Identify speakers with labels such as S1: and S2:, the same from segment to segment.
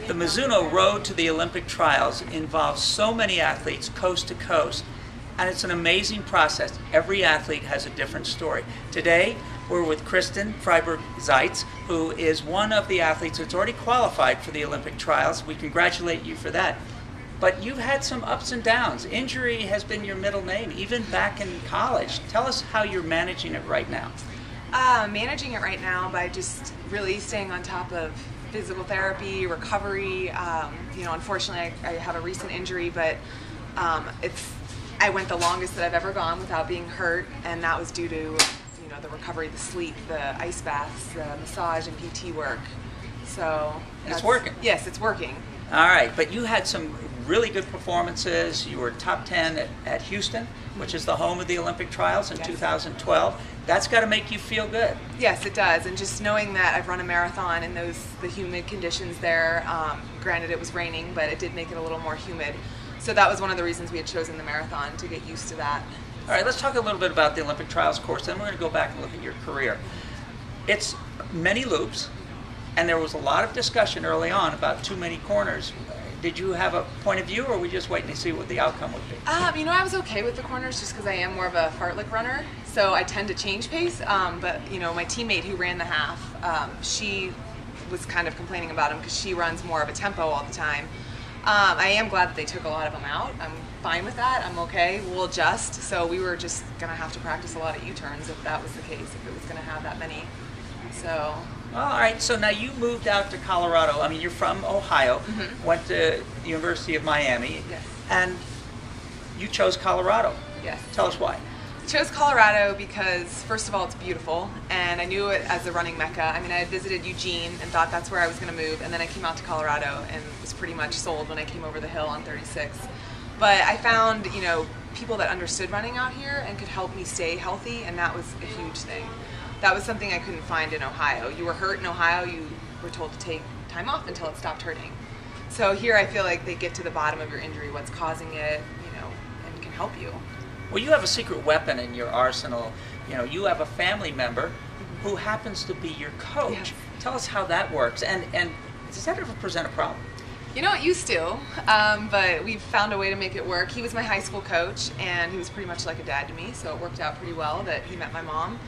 S1: The Mizuno road to the Olympic trials involves so many athletes coast to coast, and it's an amazing process. Every athlete has a different story. Today, we're with Kristen Fryburg Zaitz, who is one of the athletes that's already qualified for the Olympic trials. We congratulate you for that. But you've had some ups and downs. Injury has been your middle name, even back in college. Tell us how you're managing it right now.
S2: Managing it right now by just really staying on top of physical therapy, recovery. Unfortunately, I have a recent injury, but I went the longest that I've ever gone without being hurt, and that was due to the recovery, the sleep, the ice baths, the massage, and PT work. So
S1: it's working.
S2: Yes, it's working.
S1: All right, but you had some really good performances. You were top 10 at Houston, which is the home of the Olympic trials in 2012. That's got to make you feel good.
S2: Yes, it does. And just knowing that I've run a marathon in the humid conditions there, granted it was raining, but it did make it a little more humid. So that was one of the reasons we had chosen the marathon, to get used to that.
S1: All right, let's talk a little bit about the Olympic trials course, then we're going to go back and look at your career. It's many loops, and there was a lot of discussion early on about too many corners. Did you have a point of view, or were we just waiting to see what the outcome would be?
S2: I was okay with the corners just because I am more of a fartlek runner, so I tend to change pace. But my teammate who ran the half, she was kind of complaining about him because she runs more of a tempo all the time. I am glad that they took a lot of them out. I'm fine with that. I'm okay. We'll adjust. So we were just going to have to practice a lot of U-turns if that was the case, if it was going to have that many. So.
S1: All right, so now you moved out to Colorado. I mean, you're from Ohio, went to the University of Miami, and you chose Colorado.
S2: Yes.
S1: Tell us why.
S2: I chose Colorado because, first of all, it's beautiful, and I knew it as a running mecca. I mean, I had visited Eugene and thought that's where I was going to move, and then I came out to Colorado and was pretty much sold when I came over the hill on 36. But I found, people that understood running out here and could help me stay healthy, and that was a huge thing. That was something I couldn't find in Ohio. You were hurt in Ohio, you were told to take time off until it stopped hurting. So here I feel like they get to the bottom of your injury, what's causing it, and can help you.
S1: Well, you have a secret weapon in your arsenal. You have a family member who happens to be your coach.
S2: Yes.
S1: Tell us how that works, and does that ever present a problem?
S2: It used to, but we've found a way to make it work. He was my high school coach, and he was pretty much like a dad to me, so it worked out pretty well that he met my mom.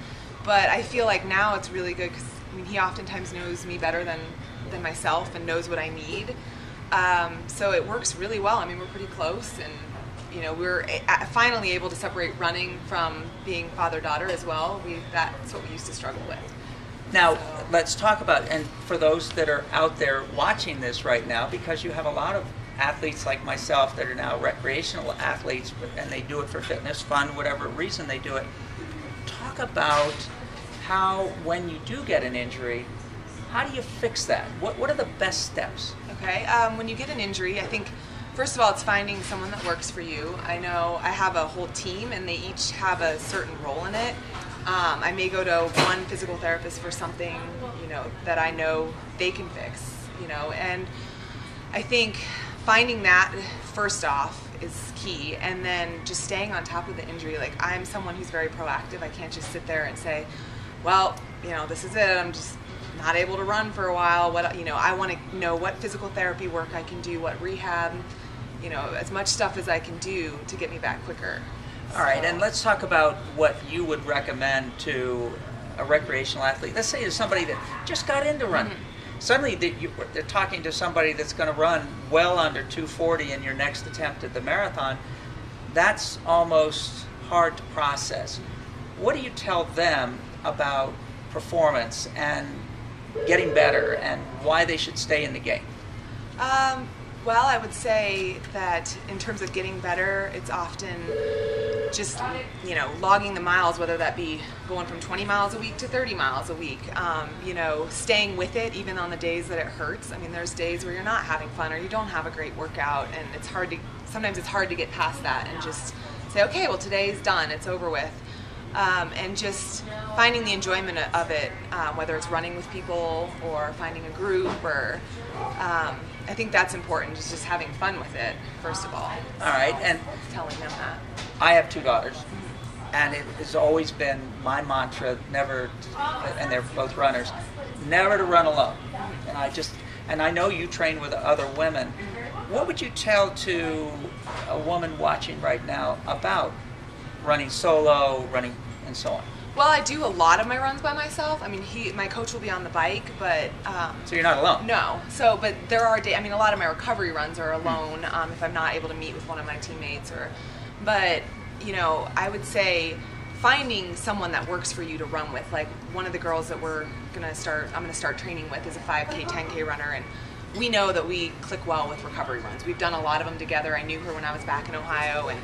S2: But I feel like now it's really good because he oftentimes knows me better than myself and knows what I need. So it works really well. I mean, we're pretty close, and we're finally able to separate running from being father-daughter as well. That's what we used to struggle with.
S1: Now, let's talk about, and for those that are out there watching this right now, because you have a lot of athletes like myself that are now recreational athletes, and they do it for fitness, fun, whatever reason they do it. Talk about how, when you do get an injury, how do you fix that? What are the best steps?
S2: Okay, when you get an injury, I think, first of all, it's finding someone that works for you. I know I have a whole team, and they each have a certain role in it. I may go to one physical therapist for something, that I know they can fix, and I think finding that, first off, is key, and then just staying on top of the injury. Like, I'm someone who's very proactive. I can't just sit there and say, well, this is it, I'm just not able to run for a while. I want to know what physical therapy work I can do, what rehab, as much stuff as I can do to get me back quicker.
S1: All right, and let's talk about what you would recommend to a recreational athlete. Let's say there's somebody that just got into running. Suddenly they're talking to somebody that's going to run well under 240 in your next attempt at the marathon. That's almost hard to process. What do you tell them about performance and getting better and why they should stay in the game?
S2: Well, I would say that in terms of getting better, it's often just, logging the miles, whether that be going from 20 miles a week to 30 miles a week, staying with it even on the days that it hurts. I mean, there's days where you're not having fun or you don't have a great workout, and sometimes it's hard to get past that and just say, okay, well, today's done, it's over with. And just finding the enjoyment of it, whether it's running with people or finding a group, or I think that's important, just having fun with it, first of all.
S1: All right, and
S2: telling them that.
S1: I have two daughters, and it has always been my mantra, never, and they're both runners, never to run alone. And I just, and I know you train with other women. What would you tell to a woman watching right now about running solo, running, and so on?
S2: Well, I do a lot of my runs by myself. I mean, my coach will be on the bike, but
S1: so you're not alone.
S2: No. So, but there are days. I mean, a lot of my recovery runs are alone if I'm not able to meet with one of my teammates. But you know, I would say finding someone that works for you to run with. Like one of the girls that I'm gonna start training with is a 5K, 10K runner, and we know that we click well with recovery runs. We've done a lot of them together. I knew her when I was back in Ohio, and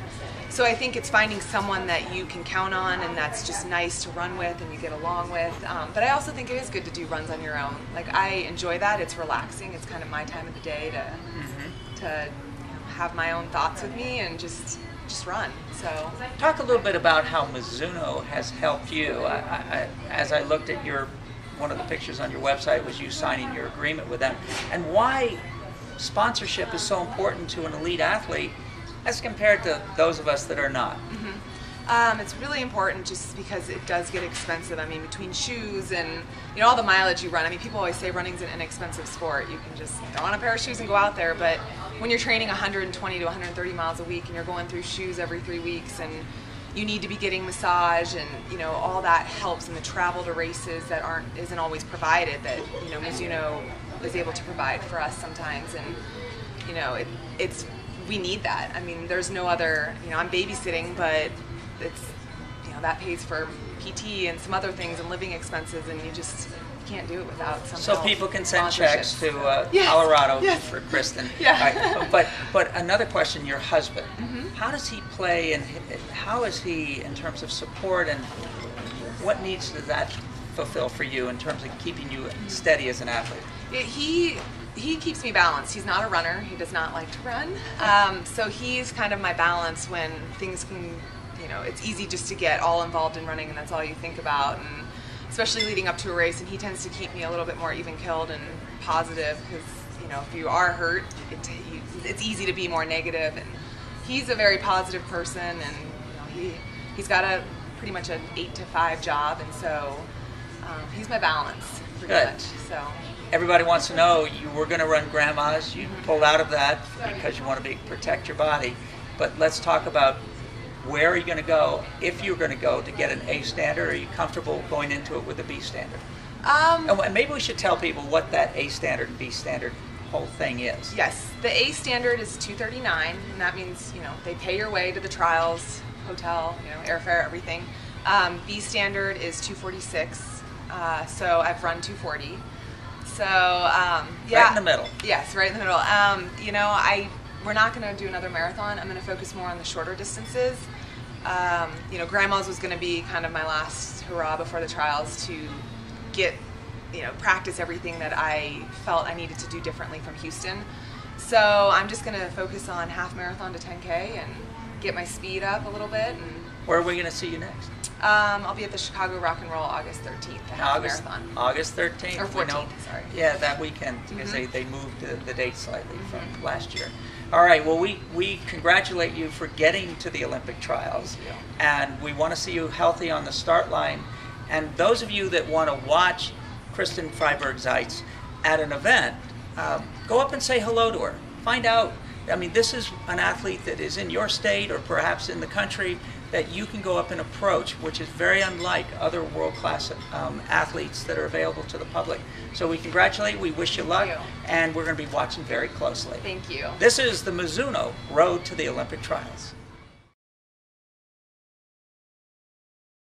S2: so I think it's finding someone that you can count on and that's just nice to run with and you get along with. But I also think it is good to do runs on your own. Like I enjoy that. It's relaxing. It's kind of my time of the day to have my own thoughts with me and just run. So
S1: talk a little bit about how Mizuno has helped you. As I looked at one of the pictures on your website was you signing your agreement with them, and why sponsorship is so important to an elite athlete as compared to those of us that are not.
S2: It's really important just because it does get expensive. I mean, between shoes and all the mileage you run. I mean, people always say running's an inexpensive sport. You can just throw on a pair of shoes and go out there. But when you're training 120 to 130 miles a week and you're going through shoes every 3 weeks and you need to be getting massage and all that helps, and the travel to races that isn't always provided that Mizuno is able to provide for us sometimes, and we need that. I mean, there's no other. I'm babysitting, but it's that pays for PT and some other things and living expenses, and you can't do it without some.
S1: So people can send checks to Colorado for Kristen.
S2: Yeah.
S1: But another question: your husband, how does he play, and how is he in terms of support, and what needs does that fulfill for you in terms of keeping you steady as an athlete?
S2: He keeps me balanced. He's not a runner. He does not like to run. So he's kind of my balance when things can, it's easy just to get all involved in running and that's all you think about. And especially leading up to a race, and he tends to keep me a little bit more even-keeled and positive because, if you are hurt, it's easy to be more negative. And he's a very positive person, and he's got pretty much an 8 to 5 job, and so he's my balance pretty much. So.
S1: Everybody wants to know, you were going to run Grandma's, you pulled out of that because you want to protect your body, but let's talk about where are you going to go, if you're going to go to get an A standard, are you comfortable going into it with a B standard? And maybe we should tell people what that A standard and B standard whole thing is.
S2: Yes, the A standard is $239, and that means, they pay your way to the trials, hotel, airfare, everything. B standard is $246, so I've run 240. So, yeah.
S1: Right in the middle.
S2: Yes, right in the middle. We're not going to do another marathon. I'm going to focus more on the shorter distances. Grandma's was going to be kind of my last hurrah before the trials to get, practice everything that I felt I needed to do differently from Houston. So I'm just going to focus on half marathon to 10K and get my speed up a little bit. And
S1: where are we going to see you next?
S2: I'll be at the Chicago Rock and Roll August 13th, the half marathon.
S1: August 13th?
S2: Or 14th, sorry.
S1: Yeah, that weekend, because they moved the date slightly from last year. All right, well, we congratulate you for getting to the Olympic trials. And we want to see you healthy on the start line. And those of you that want to watch Kristen Fryburg Zaitz at an event, go up and say hello to her. Find out. I mean, this is an athlete that is in your state or perhaps in the country that you can go up and approach, which is very unlike other world-class athletes that are available to the public. So we congratulate, we wish you luck, and we're going to be watching very closely.
S2: Thank you.
S1: This is the Mizuno Road to the Olympic Trials.